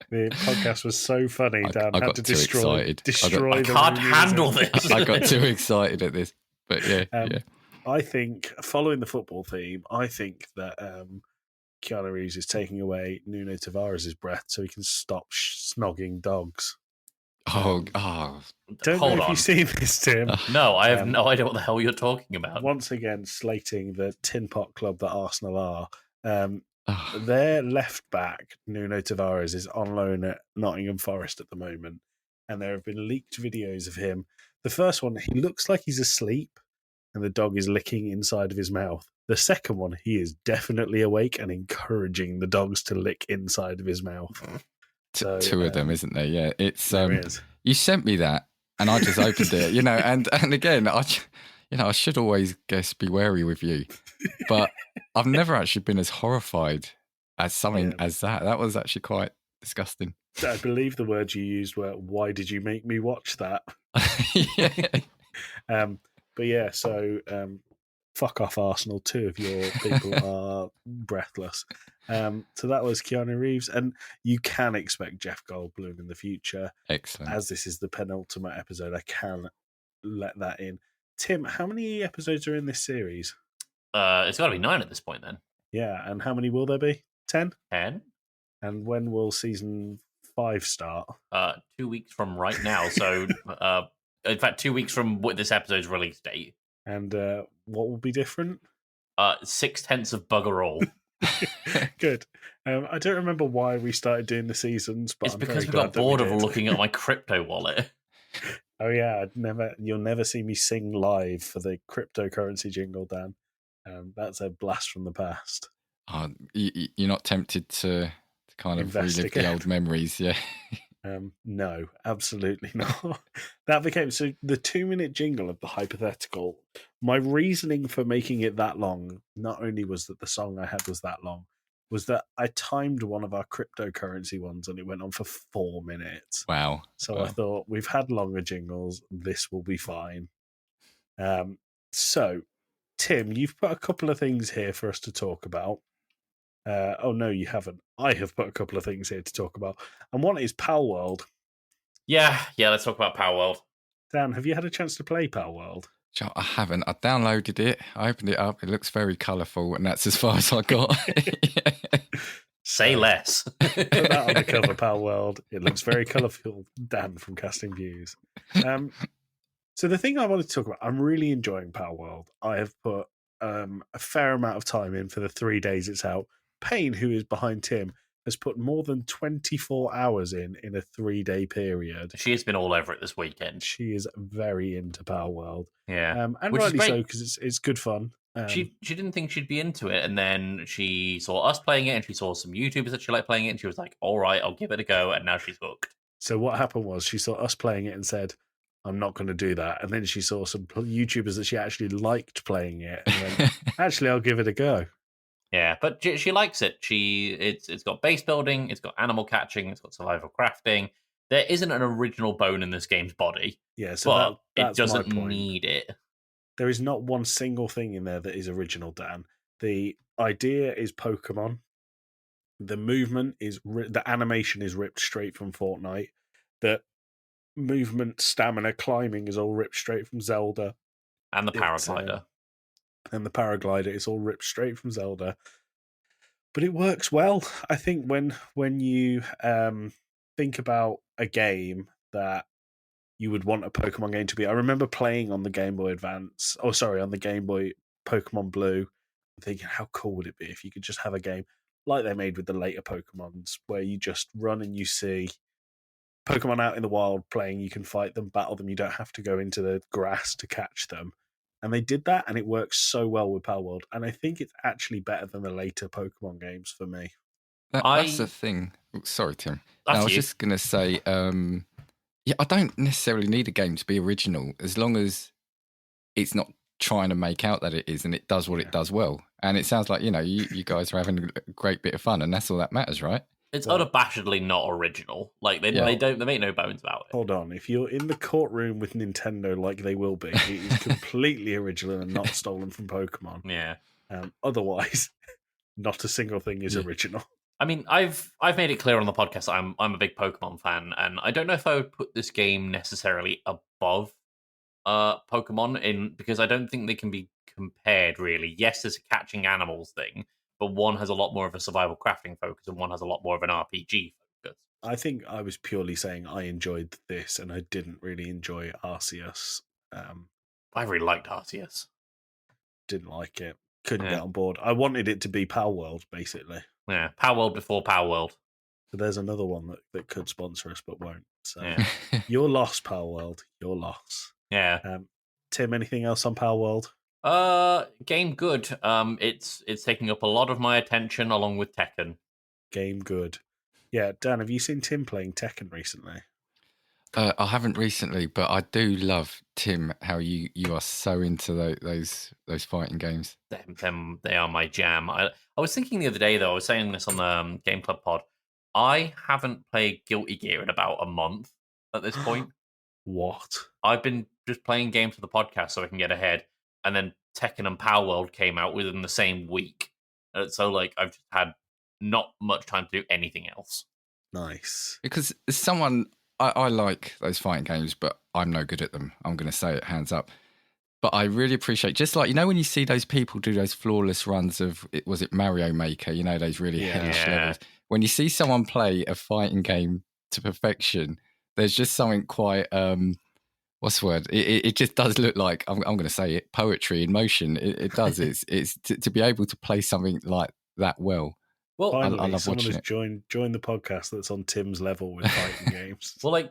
The podcast was so funny, Dan I had got to too excited. destroy I the can't reviews handle and- this. I got too excited at this. But yeah, yeah. I think, following the football theme, I think that Keanu Reeves is taking away Nuno Tavares' breath so he can stop snogging dogs. Oh, Don't Hold know if on. you've seen this, Tim. No, I have no idea what the hell you're talking about. Once again, slating the tin pot club that Arsenal are. oh. Their left back, Nuno Tavares, is on loan at Nottingham Forest at the moment. And there have been leaked videos of him. The first one, he looks like he's asleep and the dog is licking inside of his mouth. The second one, he is definitely awake and encouraging the dogs to lick inside of his mouth. So, two of them, isn't there? Yeah, it's There is. you sent me that, and I just opened it, and again, I should always be wary with you, but I've never actually been as horrified as something as that. That was actually quite disgusting. I believe the words you used were, "Why did you make me watch that?" Yeah. But yeah, so fuck off, Arsenal. Two of your people are breathless. So that was Keanu Reeves, and you can expect Jeff Goldblum in the future. Excellent. As this is the penultimate episode, I can let that in. Tim, how many episodes are in this series? It's got to be 9 at this point then. Yeah, and how many will there be? 10? 10? And when will season 5 start? 2 weeks from right now. So, in fact, 2 weeks from this episode's release date. And what will be different? 6/10 of bugger all. Good. I don't remember why we started doing the seasons, but It's I'm because very we glad got that we bored of did. looking at my crypto wallet. Oh yeah, you'll never see me sing live for the cryptocurrency jingle, Dan. That's a blast from the past. You're not tempted to kind of relive Investigate. the old memories, yeah? No, absolutely not. That became so the 2-minute jingle of the hypothetical. My reasoning for making it that long, not only was that the song I had was that long, was that I timed one of our cryptocurrency ones and it went on for 4 minutes. Wow. So Wow. I thought, we've had longer jingles. This will be fine. So, Tim, you've put a couple of things here for us to talk about. Oh, no, you haven't. I have put a couple of things here to talk about. And one is Pal World. Yeah, let's talk about Power World. Dan, have you had a chance to play Pal World? I haven't. I downloaded it. I opened it up. It looks very colourful, and that's as far as I got. Yeah. Say less. Put that on the cover, Pal World. It looks very colourful. Dan from Casting Views. So the thing I wanted to talk about, I'm really enjoying Pal World. I have put a fair amount of time in for the 3 days it's out. Payne, who is behind Tim, has put more than 24 hours in a 3-day period. She has been all over it this weekend. She is very into Pal World. Yeah. And Which is rightly great. so, because it's good fun. She didn't think she'd be into it, and then she saw us playing it, and she saw some YouTubers that she liked playing it, and she was like, all right, I'll give it a go, and now she's hooked. So what happened was she saw us playing it and said, I'm not going to do that. And then she saw some YouTubers that she actually liked playing it and went, actually, I'll give it a go. Yeah, but she likes it. It's got base building, it's got animal catching, it's got survival crafting. There isn't an original bone in this game's body, Yeah, so but that's it doesn't my point. need it. There is not one single thing in there that is original, Dan. The idea is Pokemon. The movement is the animation is ripped straight from Fortnite. The movement, stamina, climbing is all ripped straight from Zelda. And the It's, paraglider. And the paraglider is all ripped straight from Zelda. But it works well. I think when you think about a game that you would want a Pokemon game to be. I remember playing on the Game Boy Advance. Oh, sorry, on the Game Boy Pokemon Blue. I'm thinking, how cool would it be if you could just have a game like they made with the later Pokemons, where you just run and you see Pokemon out in the wild playing. You can fight them, battle them. You don't have to go into the grass to catch them. And they did that, and it works so well with Palworld. And I think it's actually better than the later Pokemon games for me. That's the thing. Oh, sorry, Tim. That's I was you. just going to say, I don't necessarily need a game to be original as long as it's not trying to make out that it is and it does what it does well. And it sounds like, you guys are having a great bit of fun, and that's all that matters, right? It's unabashedly not original. Like they make no bones about it. Hold on, if you're in the courtroom with Nintendo, like they will be, it is completely original and not stolen from Pokemon. Yeah. Otherwise, not a single thing is original. I mean, I've made it clear on the podcast that I'm a big Pokemon fan, and I don't know if I would put this game necessarily above Pokemon because I don't think they can be compared really. Yes, there's a catching animals thing, but one has a lot more of a survival crafting focus and one has a lot more of an RPG focus. I think I was purely saying I enjoyed this and I didn't really enjoy Arceus. I really liked Arceus. Didn't like it. Couldn't get on board. I wanted it to be Palworld, basically. Yeah, Palworld before Palworld. So there's another one that could sponsor us but won't. So Yeah. your loss, Palworld. Your loss. Yeah. Tim, anything else on Palworld? Game good. It's taking up a lot of my attention along with Tekken. Game good. Yeah, Dan, have you seen Tim playing Tekken recently? I haven't recently, but I do love, Tim, how you are so into those fighting games. Them they are my jam. I was thinking the other day though. I was saying this on the Game Club pod. I haven't played Guilty Gear in about a month at this point. What? I've been just playing games for the podcast so I can get ahead, and then Tekken and Palworld came out within the same week. So I've just had not much time to do anything else. Nice. Because as someone, I like those fighting games, but I'm no good at them. I'm going to say it, hands up. But I really appreciate, just like, when you see those people do those flawless runs of, was it Mario Maker, those really hellish levels. When you see someone play a fighting game to perfection, there's just something quite, what's the word? It just does look like, I'm going to say it, poetry in motion. It does. It's to be able to play something like that well. Well, finally, I love someone watching has it. joined the podcast that's on Tim's level with fighting games. Well,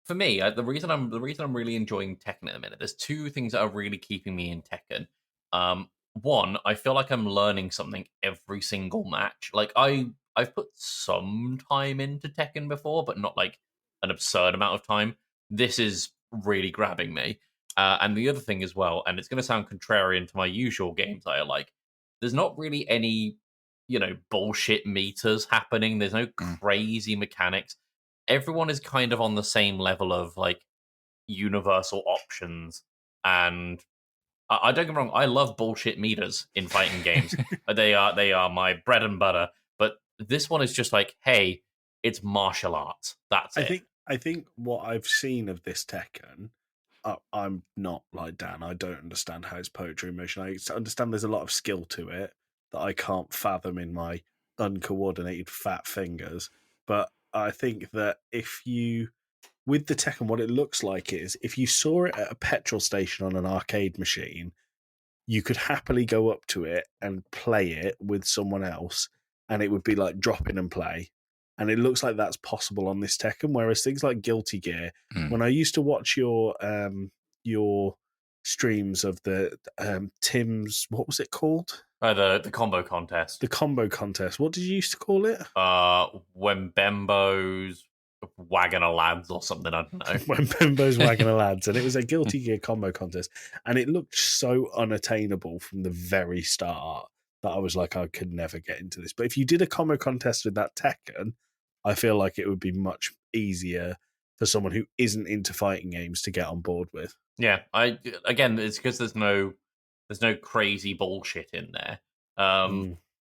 for me, the reason I'm really enjoying Tekken at the minute, there's two things that are really keeping me in Tekken. One, I feel like I'm learning something every single match. I've put some time into Tekken before, but not like an absurd amount of time. This is really grabbing me. And the other thing as well, and it's going to sound contrarian to my usual games that I like, there's not really any, bullshit meters happening. There's no crazy mechanics. Everyone is kind of on the same level of universal options. And I don't get me wrong, I love bullshit meters in fighting games. They are my bread and butter. But this one is just hey, it's martial arts. That's it. I think what I've seen of this Tekken, I'm not like Dan. I don't understand how it's poetry in motion. I understand there's a lot of skill to it that I can't fathom in my uncoordinated fat fingers. But I think that with the Tekken, what it looks like is if you saw it at a petrol station on an arcade machine, you could happily go up to it and play it with someone else, and it would be like drop in and play. And it looks like that's possible on this Tekken, whereas things like Guilty Gear, when I used to watch your streams of the Tim's, what was it called? The combo contest. The combo contest. What did you used to call it? When Bembo's Wagon of Lads or something. I don't know. When Bimbo's Wagon of Lads, and it was a Guilty Gear combo contest, and it looked so unattainable from the very start that I was like, I could never get into this. But if you did a combo contest with that Tekken, I feel like it would be much easier for someone who isn't into fighting games to get on board with. Yeah, it's because there's no crazy bullshit in there.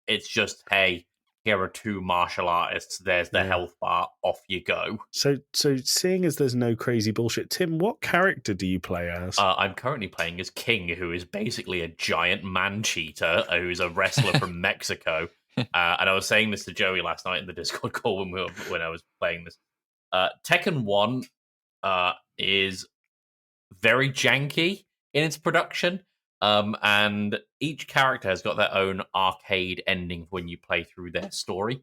It's just, hey, here are two martial artists. There's the health bar. Off you go. So seeing as there's no crazy bullshit, Tim, what character do you play as? I'm currently playing as King, who is basically a giant man-cheater who's a wrestler from Mexico. And I was saying this to Joey last night in the Discord call when I was playing this. Tekken 1 is very janky in its production. And each character has got their own arcade ending when you play through their story.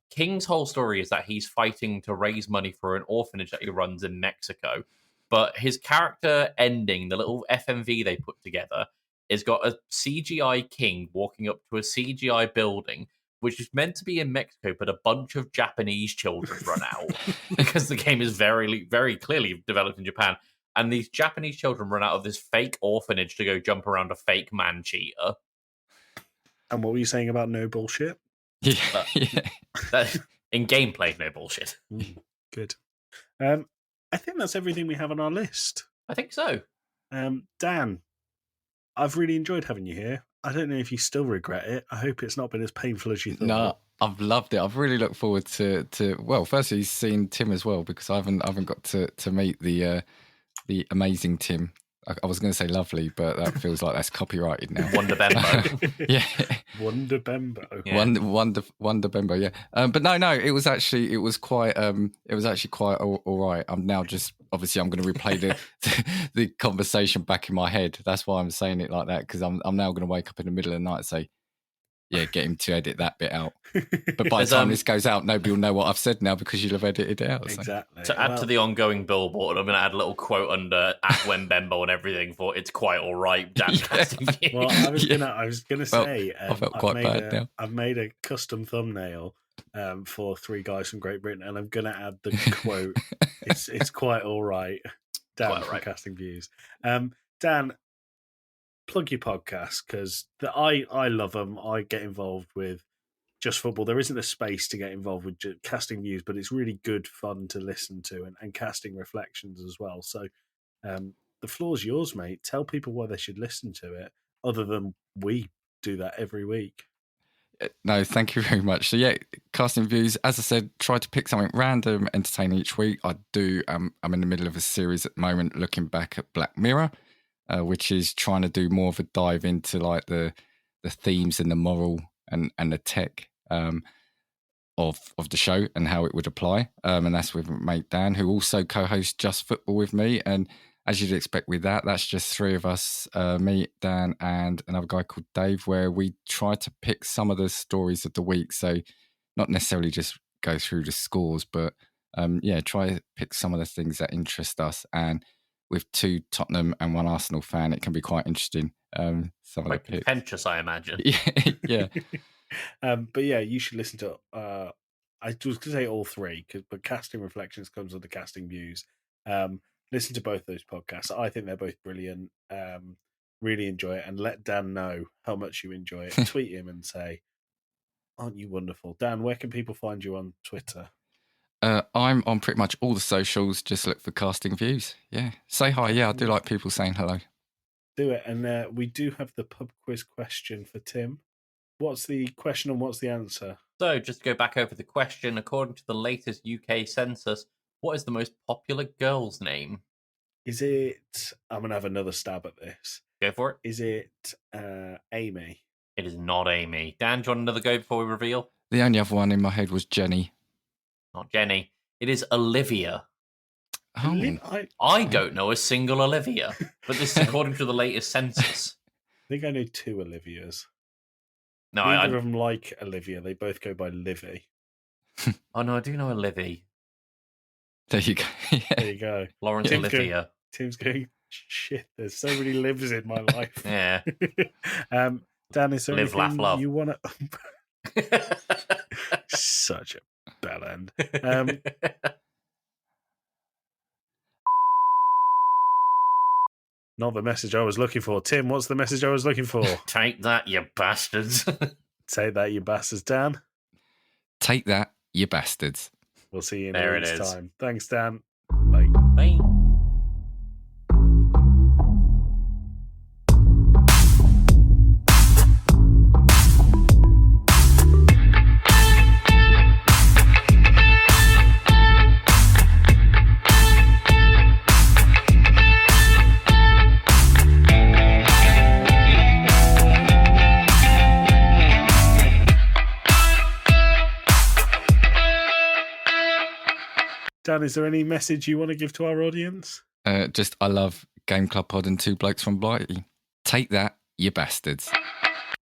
King's whole story is that he's fighting to raise money for an orphanage that he runs in Mexico. But his character ending, the little FMV they put together, has got a CGI King walking up to a CGI building, which is meant to be in Mexico, but a bunch of Japanese children run out because the game is very, very clearly developed in Japan. And these Japanese children run out of this fake orphanage to go jump around a fake man-cheater. And what were you saying about no bullshit? Yeah. In gameplay, no bullshit. Good. I think that's everything we have on our list. I think so. Dan, I've really enjoyed having you here. I don't know if you still regret it. I hope it's not been as painful as you thought. No, I've loved it. I've really looked forward to well, firstly, seeing Tim as well, because I haven't got to meet the amazing Tim. I was going to say lovely, but that feels like that's copyrighted now. Wonder Bembo. Yeah. Wonder Bembo. Yeah. Wonder Bembo, yeah. But no, it was quite all right. I'm now just, obviously I'm going to replay the conversation back in my head. That's why I'm saying it like that, because I'm now going to wake up in the middle of the night and say, yeah, get him to edit that bit out. But by the time this goes out, nobody will know what I've said now because you'll have edited it out. So. Exactly. To add to the ongoing billboard, I'm going to add a little quote under When Bembo and everything for "It's quite all right." Dan casting views. Well, I was gonna say, I felt quite bad now. I've made a custom thumbnail for Three Guys from Great Britain, and I'm gonna add the quote. It's quite all right. Dan Quite all from right. Casting Views. Dan, plug your podcast, because I love them. I get involved with Just Football. There isn't a space to get involved with Casting Views, but it's really good fun to listen to, and Casting Reflections as well. So the floor's yours, mate. Tell people why they should listen to it, other than we do that every week. No, thank you very much. So yeah, Casting Views, as I said, try to pick something random, entertaining each week. I'm in the middle of a series at the moment looking back at Black Mirror, which is trying to do more of a dive into like the themes and the moral and the tech of the show and how it would apply. And that's with mate Dan, who also co-hosts Just Football with me. And as you'd expect with that, that's just three of us, me, Dan, and another guy called Dave, where we try to pick some of the stories of the week. So not necessarily just go through the scores, but try to pick some of the things that interest us. And with two Tottenham and one Arsenal fan, it can be quite interesting. Some Quite of the picks. contentious, I imagine. Yeah. But yeah, you should listen to. I was going to say all three, but Casting Reflections comes with the Casting Views. Listen to both those podcasts. I think they're both brilliant. Really enjoy it, and let Dan know how much you enjoy it. Tweet him and say, "Aren't you wonderful, Dan?" Where can people find you on Twitter? I'm on pretty much all the socials. Just look for Casting Views. Yeah, say hi. Yeah, I do like people saying hello. Do it, and we do have the pub quiz question for Tim. What's the question and what's the answer? So, just to go back over the question, according to the latest UK census, what is the most popular girl's name? Is it? I'm gonna have another stab at this. Go for it. Is it Amy? It is not Amy. Dan, do you want another go before we reveal? The only other one in my head was Jenny. Not Jenny. It is Olivia. Oh, I don't know a single Olivia, but this is according to the latest census. I think I know two Olivias. No, Neither of them like Olivia. They both go by Livy. Oh no, I do know Olivia. there you go. There you go. Lawrence Tim's Olivia. Tim's going, shit, there's so many lives in my life. Yeah. Dan, is there Live, laugh, anything love. you want to... Such a bell end. Not the message I was looking for. Tim, what's the message I was looking for? Take that, you bastards. Say that, you bastards, Dan. Take that, you bastards. We'll see you in There a it week's is. time. Thanks, Dan. Bye. Bye. Dan, is there any message you want to give to our audience? Just, I love Game Club Pod and Two Blokes from Blighty. Take that, you bastards.